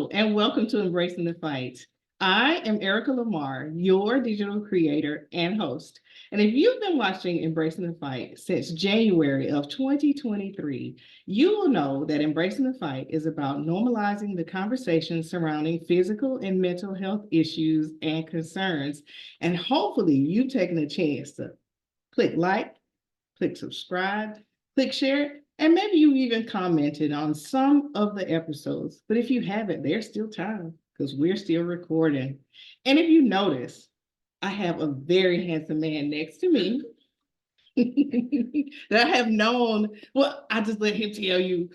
Hello, and welcome to Embracing the Fight. I am Erica Lamar, your digital creator and host. And if you've been watching Embracing the Fight since January of 2023, you will know that Embracing the Fight is about normalizing the conversation surrounding physical and mental health issues and concerns. And hopefully, you've taken a chance to click like, click subscribe, click share, and maybe you even commented on some of the episodes. But if you haven't, there's still time because we're still recording. And if you notice, I have a very handsome man next to me that I have known. Well, I just let him tell you,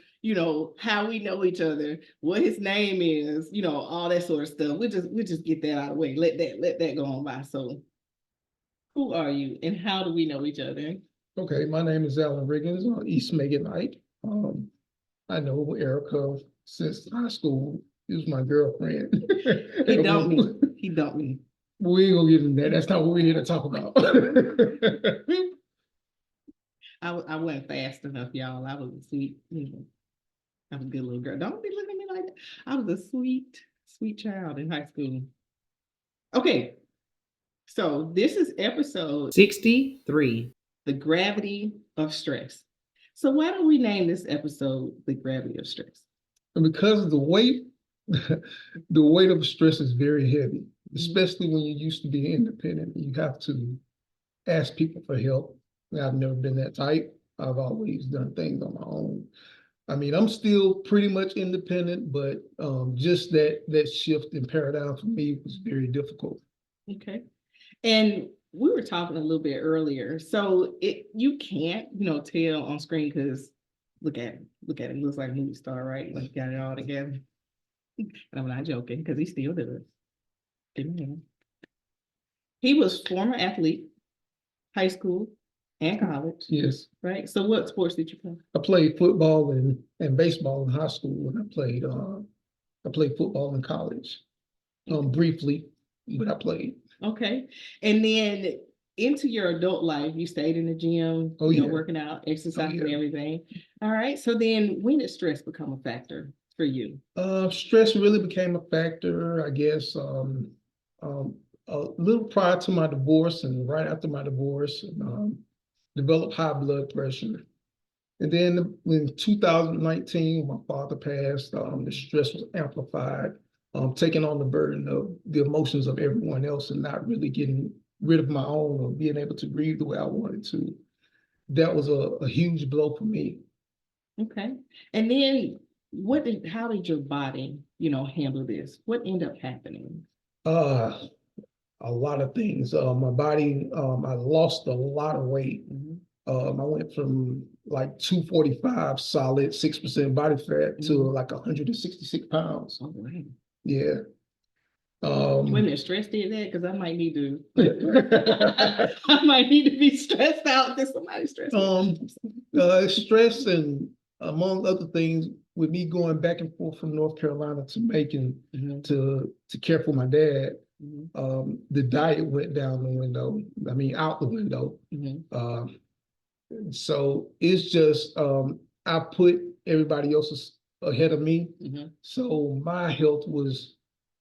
how we know each other, what his name is, all that sort of stuff. We just get that out of the way. Let that go on by. So who are you and how do we know each other? Okay, my name is Alan Riggins on East Meganite. I know Erica since high school. She was my girlfriend. He dumped me. He dumped me. We ain't gonna get into that. That's not what we're here to talk about. I wasn't fast enough, y'all. I was a sweet, I was a good little girl. Don't be looking at me like that. I was a sweet, sweet child in high school. Okay, so this is episode 63, The Gravity of Stress. So why don't we name this episode The Gravity of Stress? And because the weight of stress is very heavy, especially when you're used to being independent. You have to ask people for help. I've never been that type. I've always done things on my own. I mean, I'm still pretty much independent, but just that shift in paradigm for me was very difficult. Okay. And we were talking a little bit earlier. So you can't, tell on screen because look at him. Look at him. Looks like a movie star, right? Like got it all together. And I'm not joking because he still does. He was former athlete, high school and college. Yes. Right. So what sports did you play? I played football and baseball in high school, and I played football in college. Briefly, but I played. Okay. And then into your adult life, you stayed in the gym, working out, exercising, and everything. All right. So then when did stress become a factor for you? Stress really became a factor, I guess, a little prior to my divorce and right after my divorce. Developed high blood pressure. And then in 2019, when my father passed, the stress was amplified, taking on the burden of the emotions of everyone else and not really getting rid of my own or being able to grieve the way I wanted to. That was a huge blow for me. Okay. And then how did your body, handle this? What ended up happening? A lot of things. My body, I lost a lot of weight. I went from like 245 solid, 6% body fat to like 166 pounds. Oh, wow. Yeah. Wait a minute, stress did that? Because I might need to I might need to be stressed out because somebody's stressed. Stress and among other things, with me going back and forth from North Carolina to Macon to care for my dad, the diet went down the window. I mean, out the window. So it's just I put everybody else's ahead of me. So my health was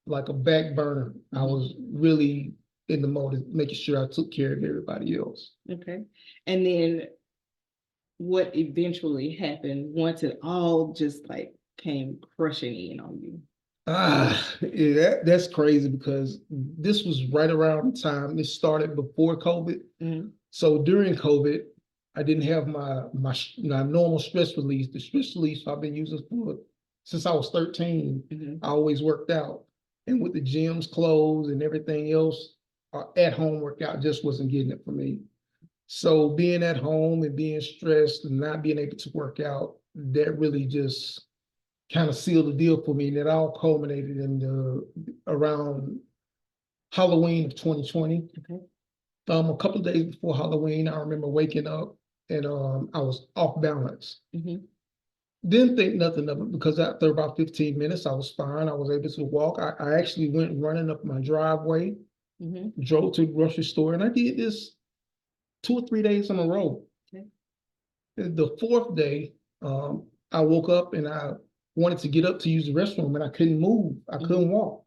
like a back burner. I was really in the mode of making sure I took care of everybody else. Okay. And then what eventually happened once it all just like came crushing in on you? Yeah, that's crazy because this was right around the time this started before COVID. So during COVID, I didn't have my normal stress release. The stress release I've been using since I was 13. I always worked out. And with the gyms closed and everything else, at home workout just wasn't getting it for me. So being at home and being stressed and not being able to work out, that really just kind of sealed the deal for me. And it all culminated in around Halloween of 2020. Okay. A couple of days before Halloween, I remember waking up and I was off balance. Didn't think nothing of it because after about 15 minutes, I was fine. I was able to walk. I actually went running up my driveway, drove to the grocery store, and I did this 2 or 3 days in a row. Okay. The fourth day, I woke up and I wanted to get up to use the restroom and I couldn't move. I couldn't walk.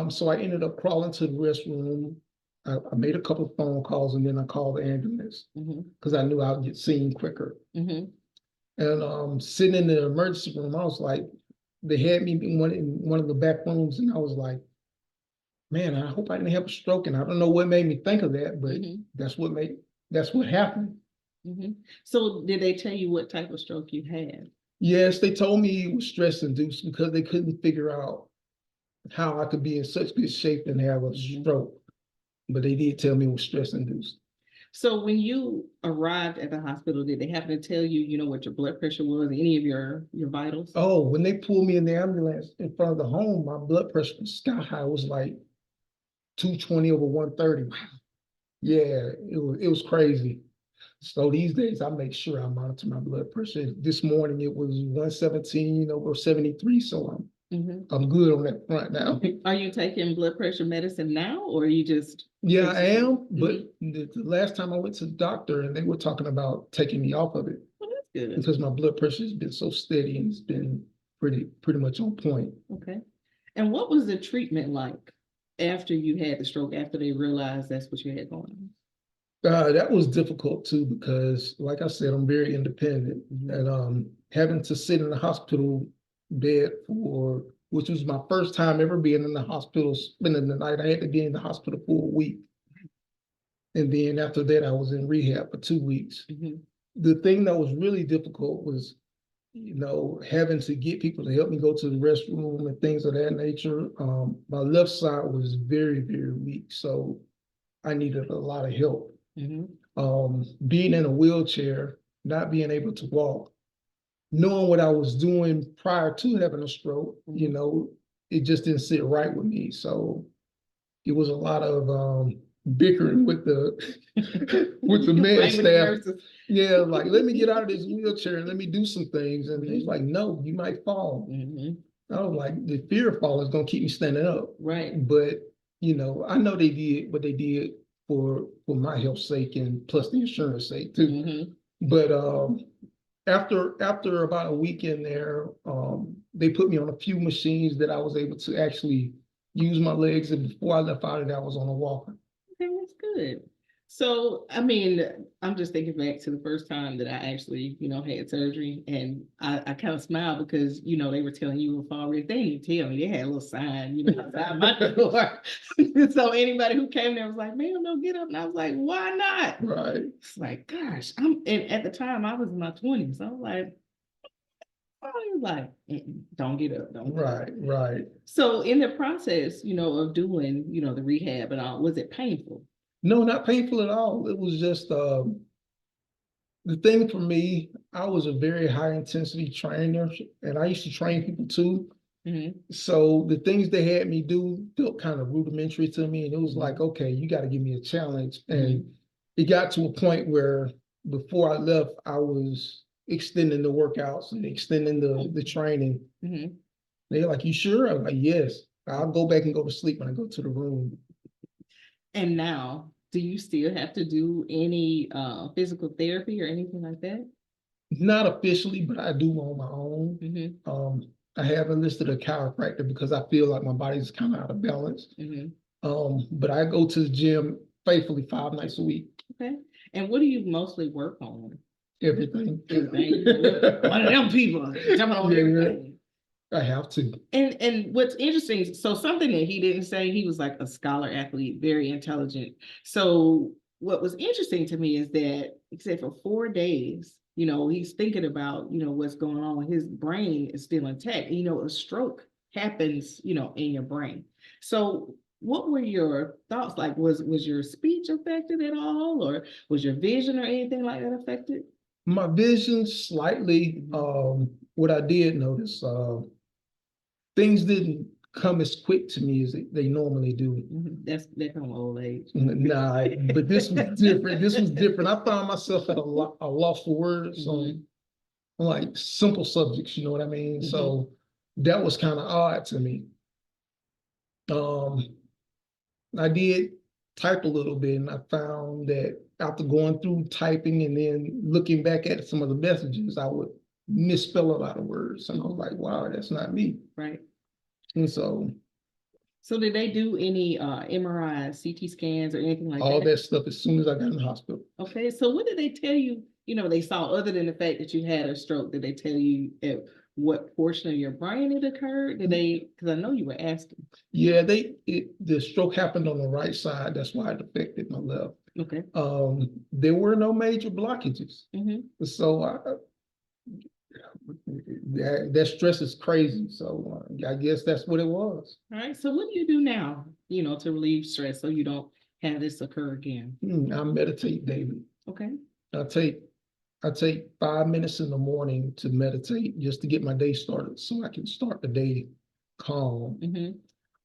So I ended up crawling to the restroom. I made a couple of phone calls and then I called the ambulance because I knew I'd get seen quicker. And sitting in the emergency room, I was like, they had me in one of the back rooms, and I was like, man, I hope I didn't have a stroke. And I don't know what made me think of that, but that's what happened. So did they tell you what type of stroke you had? Yes, they told me it was stress induced because they couldn't figure out how I could be in such good shape and have a stroke. But they did tell me it was stress induced. So when you arrived at the hospital, did they happen to tell you, you know, what your blood pressure was, any of your vitals? Oh, when they pulled me in the ambulance in front of the home, my blood pressure was sky high. It was like 220 over 130. Yeah, it was crazy. So these days I make sure I monitor my blood pressure. This morning it was 117 over 73. So I'm good on that front now. Are you taking blood pressure medicine now, or are you just? Yeah, I am. But the last time I went to the doctor and they were talking about taking me off of it. Well, that's good. Because my blood pressure has been so steady and it's been pretty much on point. Okay. And what was the treatment like after you had the stroke, after they realized that's what you had going on? That was difficult too, because like I said, I'm very independent and having to sit in the hospital bed which was my first time ever being in the hospital, spending the night. I had to be in the hospital for a week. And then after that, I was in rehab for 2 weeks. The thing that was really difficult was, you know, having to get people to help me go to the restroom and things of that nature. My left side was very, very weak. So I needed a lot of help. Being in a wheelchair, not being able to walk, knowing what I was doing prior to having a stroke, you know, it just didn't sit right with me. So it was a lot of bickering with the with the med staff. Yeah, like, let me get out of this wheelchair and let me do some things. And he's like, no, you might fall. I was like, the fear of falling is gonna keep me standing up. Right. But you know, I know they did what they did for my health's sake and plus the insurance sake too. But after about a week in there, they put me on a few machines that I was able to actually use my legs. And before I left out of that, I was on a walker. Okay, that's good. So, I mean, I'm just thinking back to the first time that I actually, you know, had surgery, and I kind of smiled because, you know, they were telling you were fall risk. They didn't tell me. They had a little sign, you know, outside my door. So anybody who came there was like, "Man, no, get up." And I was like, "Why not?" Right. It's like, gosh, and at the time I was in my 20s. So I was like, don't get up, don't get up. Right. So in the process, you know, of doing, you know, the rehab and all, was it painful? No, not painful at all. It was just the thing for me, I was a very high intensity trainer and I used to train people too. So the things they had me do felt kind of rudimentary to me. And it was like, okay, you got to give me a challenge. And it got to a point where before I left, I was extending the workouts and extending the training. They're like, you sure? I'm like, yes. I'll go back and go to sleep when I go to the room. And now, do you still have to do any physical therapy or anything like that? Not officially, but I do on my own. I have enlisted a chiropractor because I feel like my body's kind of out of balance. But I go to the gym faithfully 5 nights a week. Okay. And what do you mostly work on? Everything. One of them people jumping on everything. I have to. And what's interesting, so something that he didn't say, he was like a scholar athlete, very intelligent. So what was interesting to me is that, except for 4 days, you know, he's thinking about, you know, what's going on. His brain is still intact. You know, a stroke happens, you know, in your brain. So what were your thoughts like? Was your speech affected at all, or was your vision or anything like that affected? My vision slightly. What I did notice, things didn't come as quick to me as they normally do. That come old age. Nah, but this was different. This was different. I found myself at a loss for words on like simple subjects, you know what I mean? So that was kind of odd to me. I did type a little bit, and I found that after going through typing and then looking back at some of the messages, I would misspell a lot of words. And I was like, wow, that's not me. Right. And so did they do any MRI, CT scans, or anything like all that? that stuff as soon as I got in the hospital. Okay, so what did they tell you? They saw, other than the fact that you had a stroke, did they tell you at what portion of your brain it occurred? Did they? Because I know you were asking. Yeah, the stroke happened on the right side. That's why it affected my left. Okay. There were no major blockages. Mm-hmm. So that stress is crazy. So I guess that's what it was. All right. So what do you do now, to relieve stress so you don't have this occur again? I meditate daily. Okay. I take 5 minutes in the morning to meditate just to get my day started so I can start the day calm.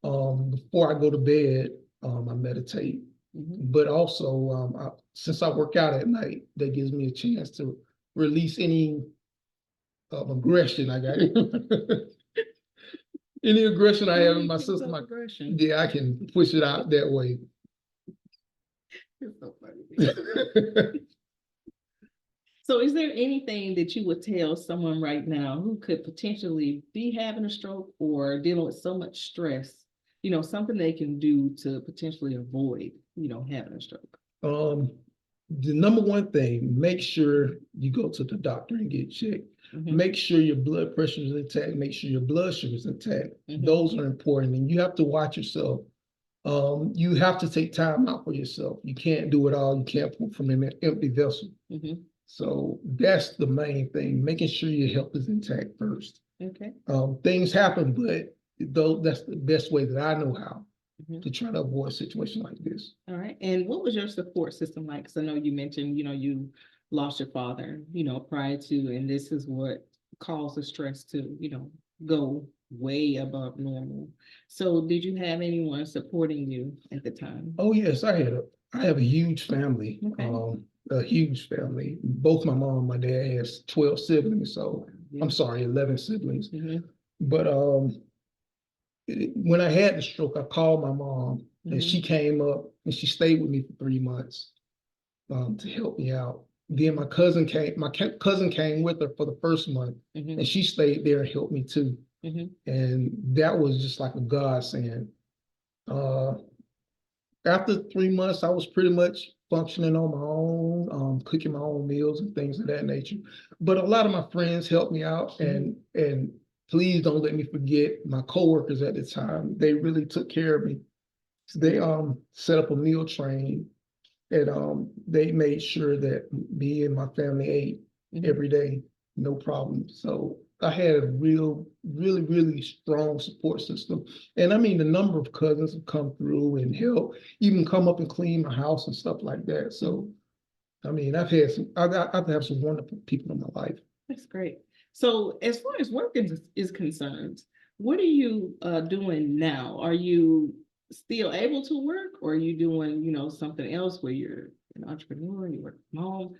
Before I go to bed, I meditate. But also, since I work out at night, that gives me a chance to release any aggression I got. Any aggression I have in my system, I can push it out that way. It's so funny. So is there anything that you would tell someone right now who could potentially be having a stroke or dealing with so much stress, something they can do to potentially avoid, having a stroke? The number one thing, make sure you go to the doctor and get checked. Make sure your blood pressure is intact. Make sure your blood sugar is intact. Those are important, and you have to watch yourself. You have to take time out for yourself. You can't do it all. You can't pour from an empty vessel. So that's the main thing, making sure your health is intact first. Okay. Things happen, but that's the best way that I know how to try to avoid a situation like this. All right. And what was your support system like? Because I know you mentioned, you lost your father, prior to, and this is what caused the stress to, go way above normal. So did you have anyone supporting you at the time? Oh yes, I have a huge family. Okay. A huge family. Both my mom and my dad has 12 siblings, so I'm sorry, 11 siblings. But when I had the stroke, I called my mom and she came up and she stayed with me for 3 months to help me out. Then my cousin came with her for the first month and she stayed there and helped me too. And that was just like a godsend. After 3 months, I was pretty much functioning on my own, cooking my own meals and things of that nature. But a lot of my friends helped me out, and please don't let me forget my coworkers at the time. They really took care of me. They set up a meal train, and they made sure that me and my family ate every day, no problem. So I had a really strong support system. And I mean, the number of cousins have come through and help, even come up and clean my house and stuff like that. So, I mean, I've had some wonderful people in my life. That's great. So as far as work is concerned, what are you doing now? Are you still able to work, or are you doing, something else where you're an entrepreneur, you work from home?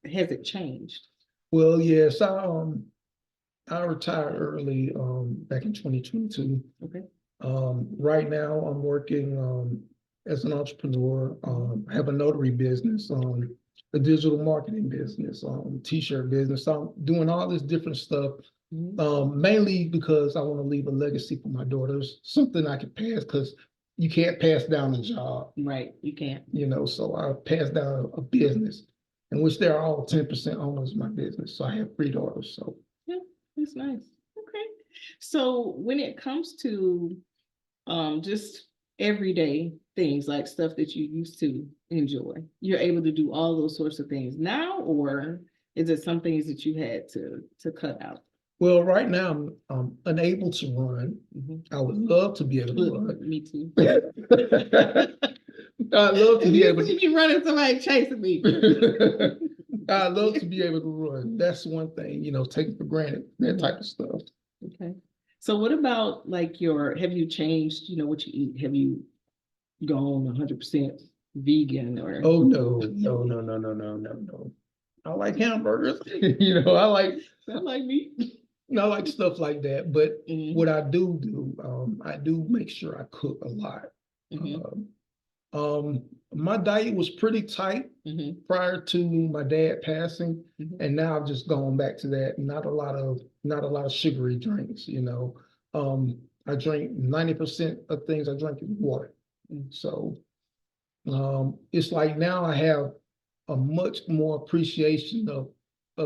Has it changed? Well, yes, I retired early back in 2022. Okay. Right now, I'm working as an entrepreneur. I have a notary business, a digital marketing business, t-shirt business. So I'm doing all this different stuff, mainly because I want to leave a legacy for my daughters, something I can pass, because you can't pass down a job. Right, you can't. So I pass down a business, in which they're all 10% owners of my business. So I have 3 daughters. So yeah, that's nice. Okay. So when it comes to just everyday things, like stuff that you used to enjoy, you're able to do all those sorts of things now, or is it some things that you had to cut out? Well, right now I'm unable to run. I would love to be able to run. Me too. I'd love to be able to be running, somebody chasing me. I'd love to be able to run. That's one thing, taking for granted, that type of stuff. Okay. So what about like have you changed, what you eat? Have you gone 100% vegan or? Oh, no. I like hamburgers. I like meat. I like stuff like that. But what I do, I do make sure I cook a lot. My diet was pretty tight prior to my dad passing, and now I've just gone back to that. Not a lot of sugary drinks, you know. I drink 90% of things I drink is water. So it's like now I have a much more appreciation of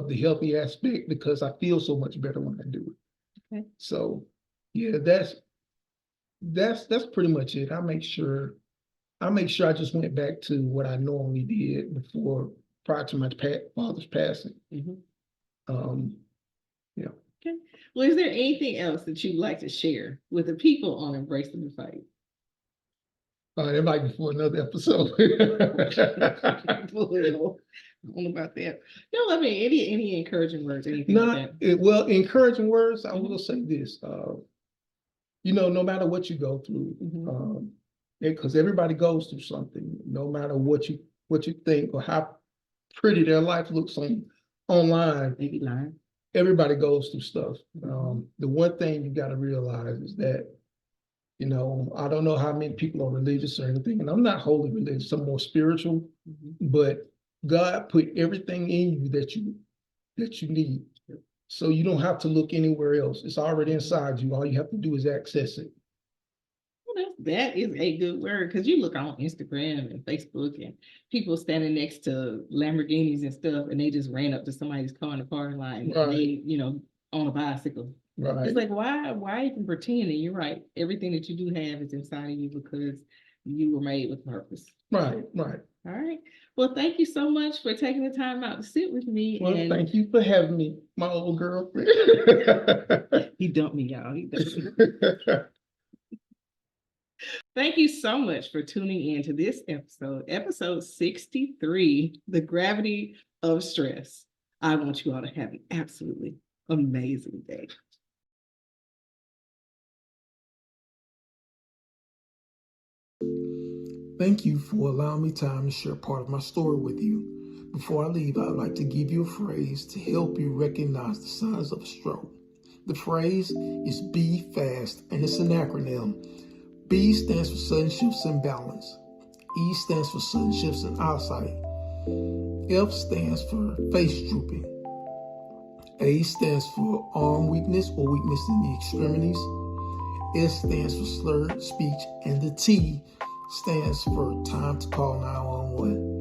the healthy aspect because I feel so much better when I do it. Okay. So yeah, that's pretty much it. I make sure I just went back to what I normally did prior to my father's passing. Yeah. Okay. Well, is there anything else that you'd like to share with the people on Embracing the Fight? That might be for another episode. Well, I don't know about that. No, I mean any encouraging words, anything like that. Well, encouraging words. I will say this. You know, no matter what you go through, because everybody goes through something. No matter what you think or how pretty their life looks online. Maybe lying. Everybody goes through stuff. The one thing you got to realize is that, you know, I don't know how many people are religious or anything, and I'm not wholly religious. I'm more spiritual, but God put everything in you that you need. So you don't have to look anywhere else. It's already inside you. All you have to do is access it. Well, that is a good word, because you look on Instagram and Facebook and people standing next to Lamborghinis and stuff, and they just ran up to somebody's car in the parking lot and they, you know, on a bicycle. Right. It's like, why even pretend? And you're right. Everything that you do have is inside of you because you were made with purpose. Right. All right. Well, thank you so much for taking the time out to sit with me. Well, thank you for having me, my old girlfriend. He dumped me, y'all. He dumped me. Thank you so much for tuning in to this episode 63, The Gravity of Stress. I want you all to have an absolutely amazing day. Thank you for allowing me time to share part of my story with you. Before I leave, I'd like to give you a phrase to help you recognize the signs of a stroke. The phrase is B FAST, and it's an acronym. B stands for sudden shifts in balance. E stands for sudden shifts in eyesight. F stands for face drooping. A stands for arm weakness or weakness in the extremities. S stands for slurred speech, and the T stands for time to call 911.